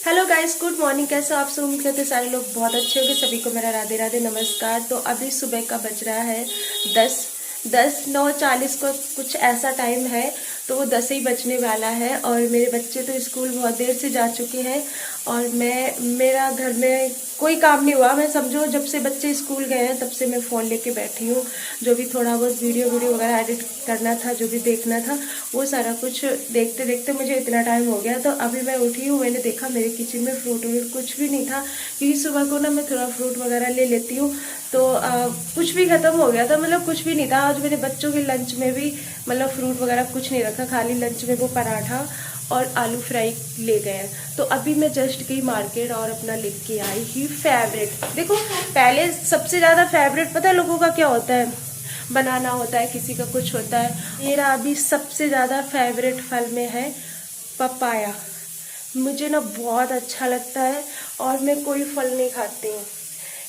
Hello guys, good morning. कैसे हो आप सब? उम्मीद करते सारे लोग बहुत अच्छे होंगे। सभी को मेरा राधे राधे नमस्कार। तो अभी सुबह का बज रहा है 9:40 को कुछ ऐसा टाइम है। तो वो 10 ही बजने वाला है और मेरे बच्चे तो स्कूल बहुत देर से जा चुके हैं और मेरा घर में कोई काम नहीं हुआ। मैं समझो जब से बच्चे स्कूल गए हैं तब से मैं फ़ोन लेके बैठी हूँ। जो भी थोड़ा बहुत वीडियो वगैरह एडिट करना था, जो भी देखना था, वो सारा कुछ देखते देखते मुझे इतना टाइम हो गया। तो अभी मैं उठी हूँ, मैंने देखा मेरे किचन में फ्रूट व्रूट कुछ भी नहीं था, क्योंकि सुबह को ना मैं थोड़ा फ्रूट वगैरह ले लेती हूँ। तो कुछ भी ख़त्म हो गया था, मतलब कुछ भी नहीं था। आज मेरे बच्चों के लंच में भी मतलब फ्रूट वगैरह कुछ नहीं रखा, खाली लंच में वो पराठा और आलू फ्राई ले गए हैं। तो अभी मैं जस्ट गई मार्केट और अपना लेके आई ही फेवरेट। देखो, पहले सबसे ज़्यादा फेवरेट पता है लोगों का क्या होता है? बनाना होता है, किसी का कुछ होता है। मेरा अभी सबसे ज़्यादा फेवरेट फल में है पपाया। मुझे ना बहुत अच्छा लगता है और मैं कोई फल नहीं खाती हूँ।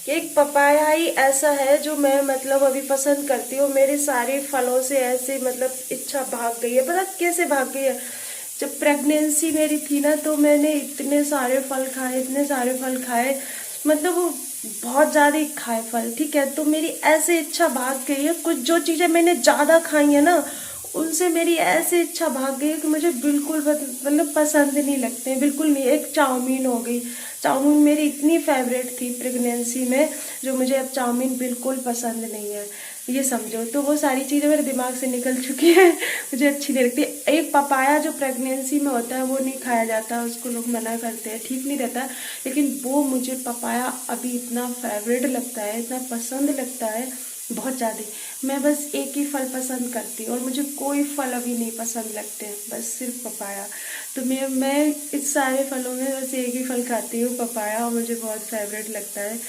एक पपाया ही ऐसा है जो मैं मतलब अभी पसंद करती हूँ। मेरे सारे फलों से ऐसे मतलब इच्छा भाग गई है। पता कैसे भाग गई है? जब प्रेगनेंसी मेरी थी ना, तो मैंने इतने सारे फल खाए, इतने सारे फल खाए, मतलब वो बहुत ज़्यादा ही खाए फल। ठीक है, तो मेरी ऐसे इच्छा भाग गई है। कुछ जो चीज़ें मैंने ज़्यादा खाई है ना, उनसे मेरी ऐसी इच्छा भाग गई है कि मुझे बिल्कुल मतलब पसंद नहीं लगते हैं, बिल्कुल नहीं। एक चाउमीन हो गई, चाउमीन मेरी इतनी फेवरेट थी प्रेगनेंसी में, जो मुझे अब चाउमीन बिल्कुल पसंद नहीं है, ये समझो। तो वो सारी चीज़ें मेरे दिमाग से निकल चुकी है, मुझे अच्छी नहीं लगती। एक पपाया जो प्रेगनेंसी में होता है वो नहीं खाया जाता, उसको लोग मना करते हैं, ठीक नहीं रहता। लेकिन वो मुझे पपाया अभी इतना फेवरेट लगता है, इतना पसंद लगता है, बहुत ज़्यादा। मैं बस एक ही फल पसंद करती हूँ और मुझे कोई फल अभी नहीं पसंद लगते हैं, बस सिर्फ पपाया। तो मैं इस सारे फलों में बस एक ही फल खाती हूँ, पपाया, और मुझे बहुत फेवरेट लगता है।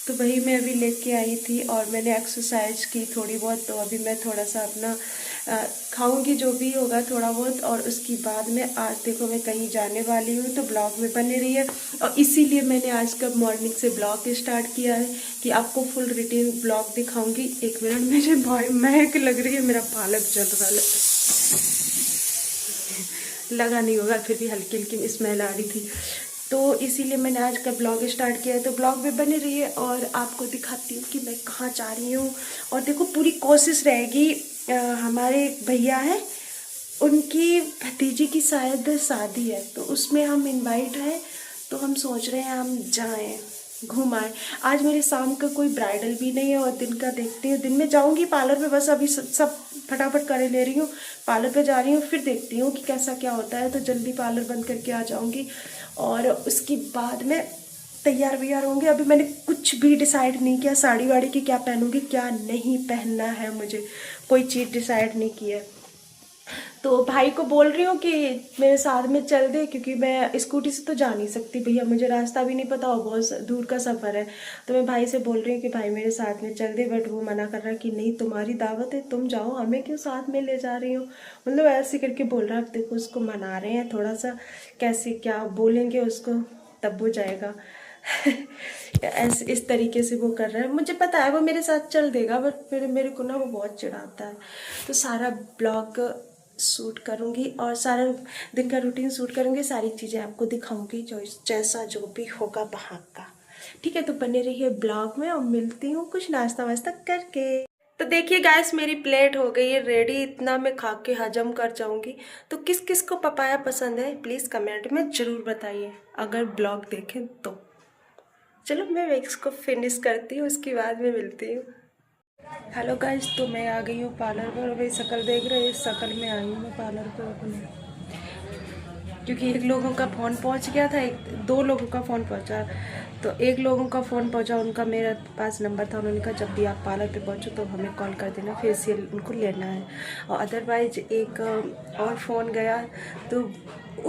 तो वही मैं अभी लेके आई थी और मैंने एक्सरसाइज की थोड़ी बहुत। तो अभी मैं थोड़ा सा अपना खाऊंगी जो भी होगा थोड़ा बहुत, और उसके बाद में आज देखो मैं कहीं जाने वाली हूँ, तो ब्लॉग में बने रही है। और इसीलिए मैंने आज का मॉर्निंग से ब्लॉग स्टार्ट किया है कि आपको फुल रूटीन ब्लॉग दिखाऊंगी। एक मिनट, मुझे बहुत महक लग रही है, मेरा पालक जल रहा है। लगा नहीं होगा, फिर भी हल्की हल्की स्मेल आ रही थी। तो इसीलिए मैंने आज का ब्लॉग स्टार्ट किया है। तो ब्लॉग में बने रही है और आपको दिखाती हूँ कि मैं कहाँ जा रही हूँ। और देखो, पूरी कोशिश रहेगी, हमारे भैया हैं, उनकी भतीजी की शायद शादी है, तो उसमें हम इनवाइट हैं। तो हम सोच रहे हैं हम जाएं, घूम आए। आज मेरे शाम का कोई ब्राइडल भी नहीं है और दिन का देखती हूँ, दिन में जाऊंगी पार्लर पे। बस अभी सब फटाफट कर ले रही हूँ, पार्लर पे जा रही हूँ, फिर देखती हूँ कि कैसा क्या होता है। तो जल्दी पार्लर बंद करके आ जाऊंगी और उसके बाद में तैयार व्यार होंगे। अभी मैंने कुछ भी डिसाइड नहीं किया, साड़ी वाड़ी की क्या पहनूंगी, क्या नहीं पहनना है, मुझे कोई चीज़ डिसाइड नहीं की है। तो भाई को बोल रही हूँ कि मेरे साथ में चल दे, क्योंकि मैं स्कूटी से तो जा नहीं सकती भैया, मुझे रास्ता भी नहीं पता और बहुत दूर का सफ़र है। तो मैं भाई से बोल रही हूँ कि भाई मेरे साथ में चल दे, बट वो मना कर रहा है कि नहीं, तुम्हारी दावत है, तुम जाओ, हमें क्यों साथ में ले जा रही हो। मतलब ऐसे करके बोल रहा है। अब देखो, उसको मना रहे हैं थोड़ा सा, कैसे क्या बोलेंगे उसको तब वो जाएगा। ऐसे इस तरीके से वो कर रहा है। मुझे पता है वो मेरे साथ चल देगा, बट मेरे को ना वो बहुत चिढ़ाता है। तो सारा ब्लॉग शूट करूँगी और सारा दिन का रूटीन शूट करूँगी, सारी चीज़ें आपको दिखाऊंगी, जो जैसा जो भी होगा वहाँ का। ठीक है, तो बने रहिए ब्लॉग में और मिलती हूँ कुछ नाश्ता वास्ता करके। तो देखिए गाइस, मेरी प्लेट हो गई है रेडी, इतना मैं खा के हजम कर जाऊंगी। तो किस किस को पपाया पसंद है प्लीज़ कमेंट में ज़रूर बताइए, अगर ब्लॉग देखें तो। चलो मैं इसको फिनिश करती हूँ, उसके बाद में मिलती हूँ। हेलो गाइस, तो मैं आ गई हूँ पार्लर पर। वही शक्ल देख रहे हैं, इस शक्ल में आई हूँ मैं पार्लर पर अपने, क्योंकि एक लोगों का फ़ोन पहुँच गया था, दो लोगों का फ़ोन पहुँचा। तो एक लोगों का फ़ोन पहुँचा, उनका मेरे पास नंबर था, उन्होंने कहा जब भी आप पार्लर पे पहुँचो तो हमें कॉल कर देना, फेशियल उनको लेना है। और अदरवाइज एक और फ़ोन गया, तो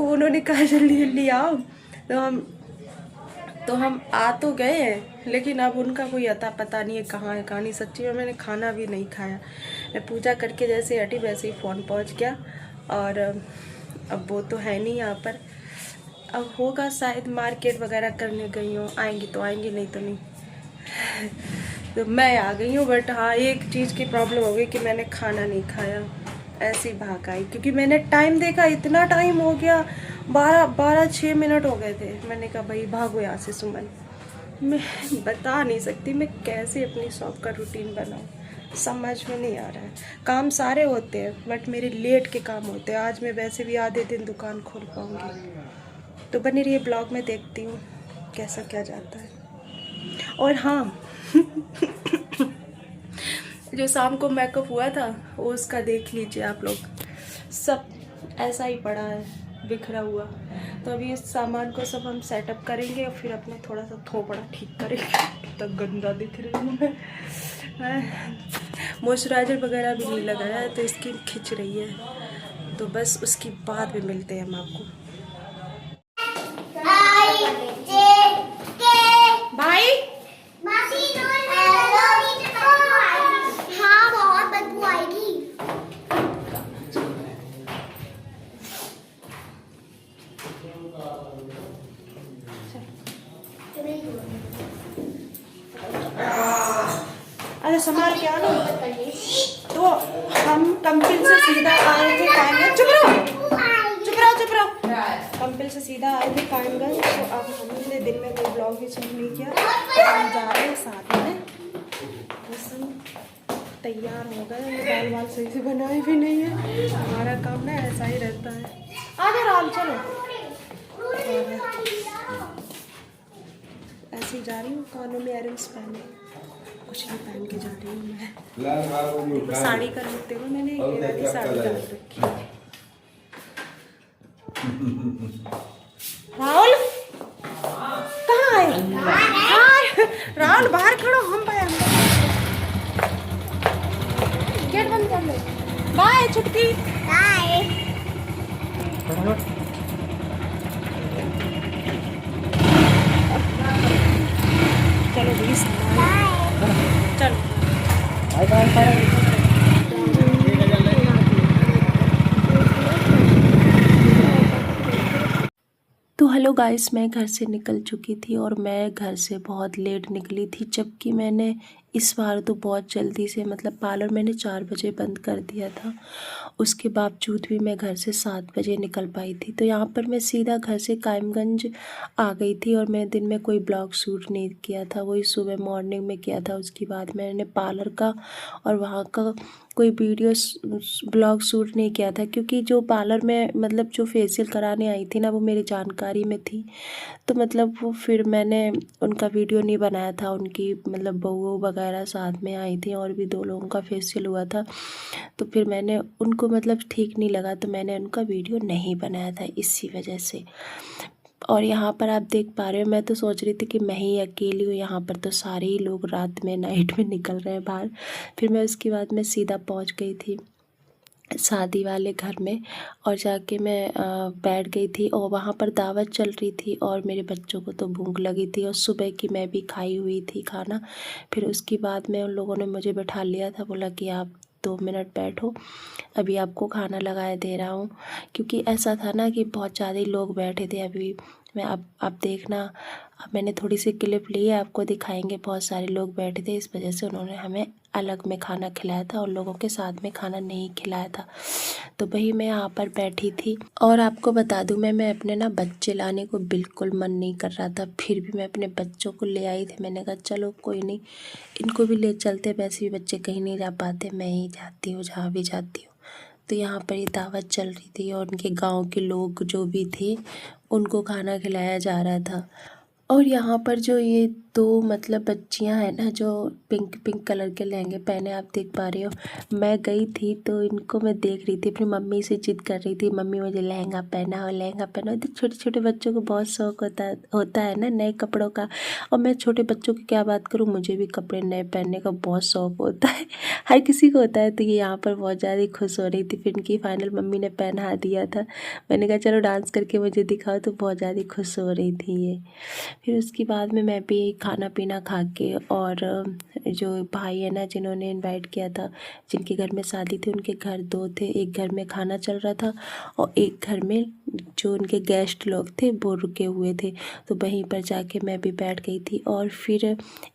उन्होंने कहा जल्दी जल्दी आओ। तो हम आ तो गए हैं, लेकिन अब उनका कोई अता पता नहीं है, कहाँ है कहाँ नहीं। सच्ची में मैंने खाना भी नहीं खाया, मैं पूजा करके जैसे हटी वैसे ही फ़ोन पहुंच गया। और अब वो तो है नहीं यहाँ पर, अब होगा शायद मार्केट वगैरह करने गई हूँ, आएंगी तो आएंगी, नहीं तो नहीं। तो मैं आ गई हूँ, बट हाँ एक चीज़ की प्रॉब्लम हो गई कि मैंने खाना नहीं खाया, ऐसी भाग आई, क्योंकि मैंने टाइम देखा, इतना टाइम हो गया 12-6 मिनट हो गए थे। मैंने कहा भाई भागो यहाँ से सुमन। मैं बता नहीं सकती मैं कैसे अपनी शॉप का रूटीन बनाऊँ, समझ में नहीं आ रहा है। काम सारे होते हैं बट मेरे लेट के काम होते हैं। आज मैं वैसे भी आधे दिन दुकान खोल पाऊँगी। तो बनी रही ब्लॉग में, देखती हूँ कैसा क्या जाता है। और हाँ जो शाम को मेकअप हुआ था वो उसका देख लीजिए आप लोग, सब ऐसा ही पड़ा है बिखरा हुआ। तो अभी इस सामान को सब हम सेटअप करेंगे और फिर अपना थोड़ा सा थोपड़ा ठीक करेंगे। तो गंदा दिख रही हूँ मैं। मॉइस्चराइजर वगैरह भी नहीं लगाया है तो स्किन खिंच रही है। तो बस उसके बाद में मिलते हैं हम आपको। भाई हाँ बहुत बदबू आएगी। अरे संभाल के आना। तो हम कंपिल से सीधा आए थे कायमगंज। चुप रहो। कंपिल से सीधा आए थे कायमगंज। तो अब हमने दिन में कोई ब्लॉग भी शूट नहीं किया। हम जा रहे हैं साथ में, बस हम तैयार हो गए। बाल सही से बनाए भी नहीं है। हमारा काम ना ऐसा ही रहता है। आजा राम चलो। ऐसे ही जा रही हूँ, कानों में इयररिंग्स पहने, कुछ नहीं पहन के जा रही हूँ मैं। तो साड़ी का लुक देखो, मैंने ये वाली साड़ी डाल रखी है। राहुल कहाँ आए? राहुल बाहर खड़ो, हम भाई गेट बंद कर लो। बाय छुटकी। बाय। चलो भी चलो। तो हेलो गाइस, मैं घर से निकल चुकी थी और मैं घर से बहुत लेट निकली थी। जबकि मैंने इस बार तो बहुत जल्दी से, मतलब पार्लर मैंने 4 बजे बंद कर दिया था, उसके बावजूद भी मैं घर से 7 बजे निकल पाई थी। तो यहाँ पर मैं सीधा घर से कायमगंज आ गई थी और मैं दिन में कोई ब्लॉग शूट नहीं किया था, वही सुबह मॉर्निंग में किया था। उसके बाद मैंने पार्लर का और वहाँ का कोई वीडियो ब्लॉग शूट नहीं किया था, क्योंकि जो पार्लर में मतलब जो फेशियल कराने आई थी ना, वो मेरी जानकारी में थी। तो मतलब वो फिर मैंने उनका वीडियो नहीं बनाया था। उनकी मतलब बहू वगैरह साथ में आई थी और भी 2 लोगों का फेशियल हुआ था। तो फिर मैंने उनको मतलब ठीक नहीं लगा, तो मैंने उनका वीडियो नहीं बनाया था इसी वजह से। और यहाँ पर आप देख पा रहे हो, मैं तो सोच रही थी कि मैं ही अकेली हूँ यहाँ पर, तो सारे ही लोग रात में नाइट में निकल रहे हैं बाहर। फिर मैं उसके बाद मैं सीधा पहुँच गई थी शादी वाले घर में और जाके मैं बैठ गई थी। और वहाँ पर दावत चल रही थी और मेरे बच्चों को तो भूख लगी थी और सुबह की मैं भी खाई हुई थी खाना। फिर उसके बाद में उन लोगों ने मुझे बैठा लिया था, बोला कि आप 2 मिनट बैठो, अभी आपको खाना लगाए दे रहा हूँ। क्योंकि ऐसा था ना कि बहुत ज़्यादा ही लोग बैठे थे। अभी मैं आप देखना, अब मैंने थोड़ी सी क्लिप ली है, आपको दिखाएंगे। बहुत सारे लोग बैठे थे, इस वजह से उन्होंने हमें अलग में खाना खिलाया था और लोगों के साथ में खाना नहीं खिलाया था। तो वही मैं यहाँ पर बैठी थी। और आपको बता दूँ, मैं अपने ना बच्चे लाने को बिल्कुल मन नहीं कर रहा था, फिर भी मैं अपने बच्चों को ले आई थी। मैंने कहा चलो कोई नहीं, इनको भी ले चलते, वैसे भी बच्चे कहीं नहीं जा पाते, मैं ही जाती हूँ जहाँ भी जाती हूँ। तो यहाँ पर ये दावत चल रही थी और उनके गांव के लोग जो भी थे उनको खाना खिलाया जा रहा था। और यहाँ पर जो ये 2 मतलब बच्चियाँ हैं ना, जो पिंक पिंक कलर के लहंगे पहने, आप देख पा रही हो। मैं गई थी तो इनको मैं देख रही थी, अपनी मम्मी से जिद कर रही थी, मम्मी मुझे लहंगा पहना हो। तो छोटे छोटे बच्चों को बहुत शौक़ होता है ना नए कपड़ों का। और मैं छोटे बच्चों की क्या बात करूँ, मुझे भी कपड़े नए पहनने का बहुत शौक़ होता है, हर किसी को होता है। तो ये यहाँ पर बहुत ज़्यादा खुश हो रही थी। फिर इनकी फाइनल मम्मी ने पहना दिया था। मैंने कहा चलो डांस करके मुझे दिखाओ, तो बहुत ज़्यादा खुश हो रही थी ये। फिर उसके बाद में मैं भी खाना पीना खा के, और जो भाई है ना जिन्होंने इनवाइट किया था, जिनके घर में शादी थी, उनके घर 2 थे। एक घर में खाना चल रहा था और एक घर में जो उनके गेस्ट लोग थे वो रुके हुए थे, तो वहीं पर जाके मैं भी बैठ गई थी। और फिर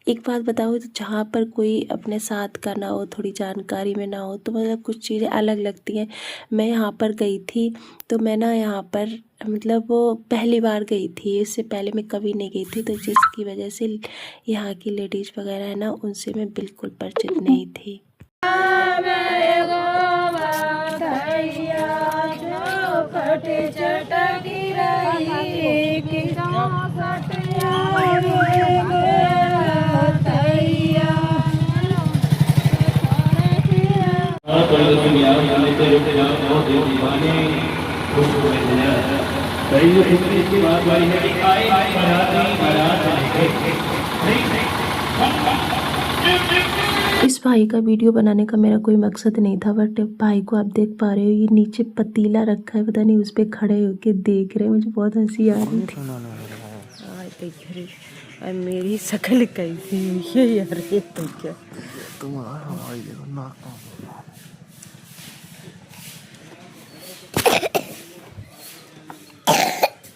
एक बात बताऊँ, तो जहाँ पर कोई अपने साथ का ना हो, थोड़ी जानकारी में ना हो, तो मतलब कुछ चीज़ें अलग लगती हैं। मैं यहाँ पर गई थी तो मैं ना यहाँ पर मतलब वो पहली बार गई थी, इससे पहले मैं कभी नहीं गई थी, तो जिसकी वजह से यहाँ की लेडीज़ वगैरह है ना, उनसे मैं बिल्कुल परिचित नहीं थी। इस भाई का वीडियो बनाने का मेरा कोई मकसद नहीं था, बट भाई को आप देख पा रहे हो, ये नीचे पतीला रखा है, पता नहीं उस पर खड़े होके देख रहे हैं। मुझे बहुत हंसी आ रही थी। और मेरी शक्ल कैसी है यार, ये तो क्या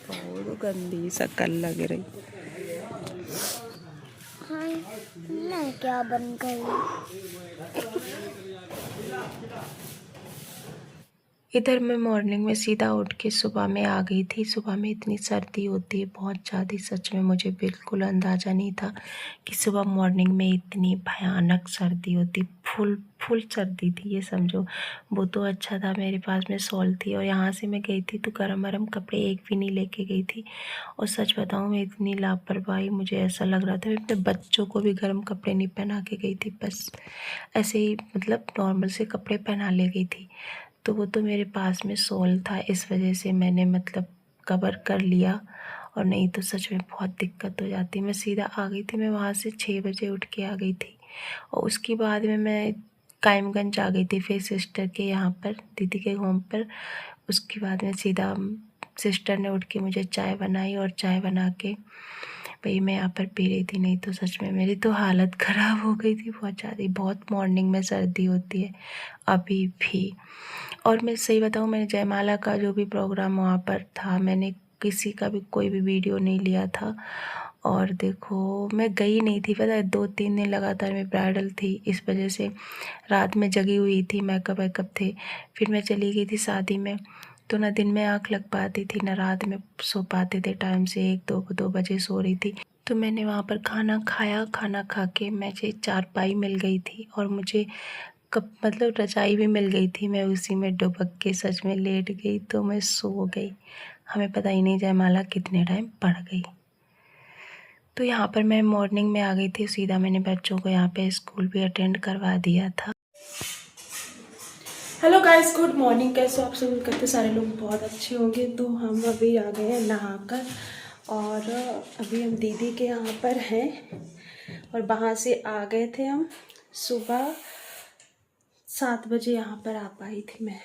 बहुत गंदी शक्ल लग रही। हाय, मैं क्या बन गई? इधर मैं मॉर्निंग में सीधा उठ के सुबह में आ गई थी। सुबह में इतनी सर्दी होती है, बहुत ज़्यादा, सच में मुझे बिल्कुल अंदाज़ा नहीं था कि सुबह मॉर्निंग में इतनी भयानक सर्दी होती। फुल फुल सर्दी थी, ये समझो। वो तो अच्छा था मेरे पास में शॉल थी, और यहाँ से मैं गई थी तो गरम गरम कपड़े एक भी नहीं लेके गई थी। और सच बताऊँ, मैं इतनी लापरवाही, मुझे ऐसा लग रहा था मैं अपने बच्चों को भी गर्म कपड़े नहीं पहना के गई थी, बस ऐसे ही मतलब नॉर्मल से कपड़े पहना ले गई थी। तो वो तो मेरे पास में शॉल था, इस वजह से मैंने मतलब कवर कर लिया, और नहीं तो सच में बहुत दिक्कत हो जाती। मैं सीधा आ गई थी, मैं वहाँ से 6 बजे उठ के आ गई थी। और उसके बाद में मैं कायमगंज आ गई थी, फिर सिस्टर के यहाँ पर, दीदी के होम पर। उसके बाद में सीधा सिस्टर ने उठ के मुझे चाय बनाई, और चाय बना के भाई मैं यहाँ पर पी रही थी। नहीं तो सच में मेरी तो हालत ख़राब हो गई थी बहुत ज़्यादा। बहुत मॉर्निंग में सर्दी होती है अभी भी। और मैं सही बताऊँ, मैंने जयमाला का जो भी प्रोग्राम वहाँ पर था, मैंने किसी का भी कोई भी वीडियो नहीं लिया था। और देखो, मैं गई नहीं थी, पता है, 2-3 दिन लगातार मैं ब्राइडल थी, इस वजह से रात में जगी हुई थी, मेकअप वेकअप थे। फिर मैं चली गई थी शादी में, तो ना दिन में आँख लग पाती थी, ना रात में सो पाते थे टाइम से। 1-2 बजे सो रही थी। तो मैंने वहाँ पर खाना खाया, खाना खा के मुझे चारपाई मिल गई थी, और मुझे कब मतलब रजाई भी मिल गई थी। मैं उसी में डुबक के सच में लेट गई, तो मैं सो गई। हमें पता ही नहीं जयमाला कितने टाइम पड़ गई। तो यहाँ पर मैं मॉर्निंग में आ गई थी, सीधा मैंने बच्चों को यहाँ पे स्कूल भी अटेंड करवा दिया था। Hello guys, good morning. कैसे आप सब? करते सारे लोग बहुत अच्छे होंगे। तो हम अभी आ गए हैं नहाकर, और अभी हम दीदी के यहाँ पर हैं, और वहाँ से आ गए थे हम सुबह 7 बजे। यहाँ पर आ पाई थी मैं,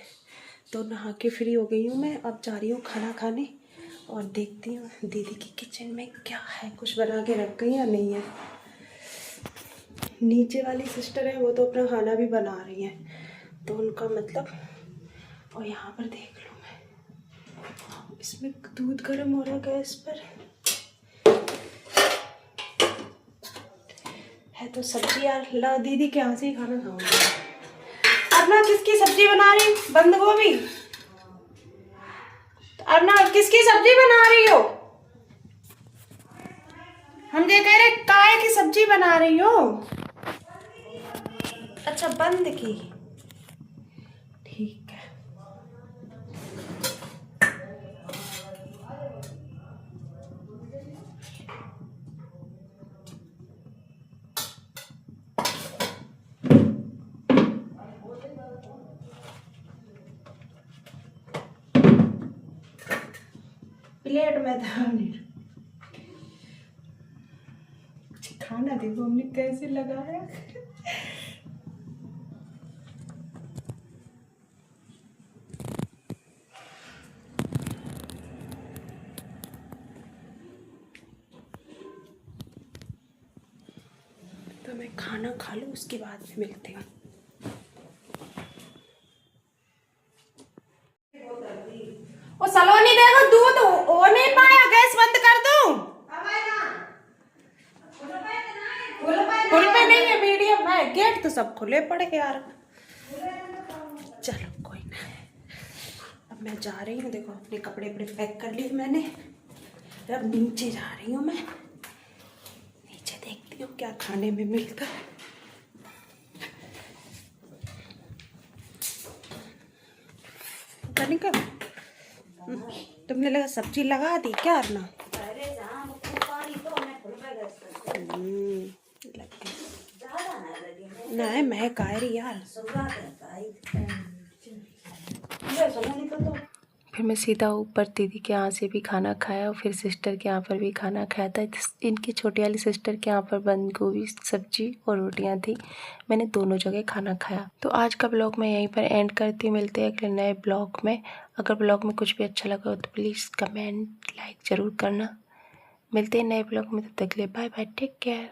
तो नहा के फ्री हो गई हूँ। मैं अब जा रही हूँ खाना खाने, और देखती हूँ दीदी की किचन में क्या है, कुछ बना के रख गई या नहीं है। नीचे वाली सिस्टर है, वो तो अपना खाना भी बना रही है, तो उनका मतलब। और यहाँ पर देख लो, मैं इसमें दूध गर्म हो रहा है गैस पर है। तो सब्जी यार, ला दीदी के यहाँ से ही खाना खाऊंगी। अरना किसकी सब्जी बना रही? बंद गोभी। अरना किसकी सब्जी बना रही हो? हम ये कह रहे काय की सब्जी बना रही हो? अच्छा, बंद की, ठीक है। प्लेट में था, खाना देखो हमने कैसे लगाया। तो मैं खाना खा लूँ, उसके बाद में मिलते हैं। ओ सलोनी देखो गेट तो सब खुले पड़े यार। चलो कोई ना, अब मैं जा रही हूँ। देखो अपने कपड़े वपड़े पैक कर लिए मैंने, अब नीचे जा रही हूँ। मैं नीचे देखती हूँ क्या खाने में मिलता है। कनिका, तुमने लगा सब्जी लगा दी क्या अर्ना? नहीं मैं कह रही यार। फिर मैं सीधा ऊपर दीदी के यहाँ से भी खाना खाया और फिर सिस्टर के यहाँ पर भी खाना खाया था। इनकी छोटी वाली सिस्टर के यहाँ पर बंद गोभी सब्जी और रोटियाँ थी। मैंने दोनों जगह खाना खाया। तो आज का ब्लॉग मैं यहीं पर एंड करती हूँ। मिलते हैं अगले नए ब्लॉग में। अगर ब्लॉग में कुछ भी अच्छा लगा हो तो प्लीज़ कमेंट लाइक ज़रूर करना। मिलते हैं नए ब्लॉग में, तब तक के लिए बाय बाय, टेक केयर।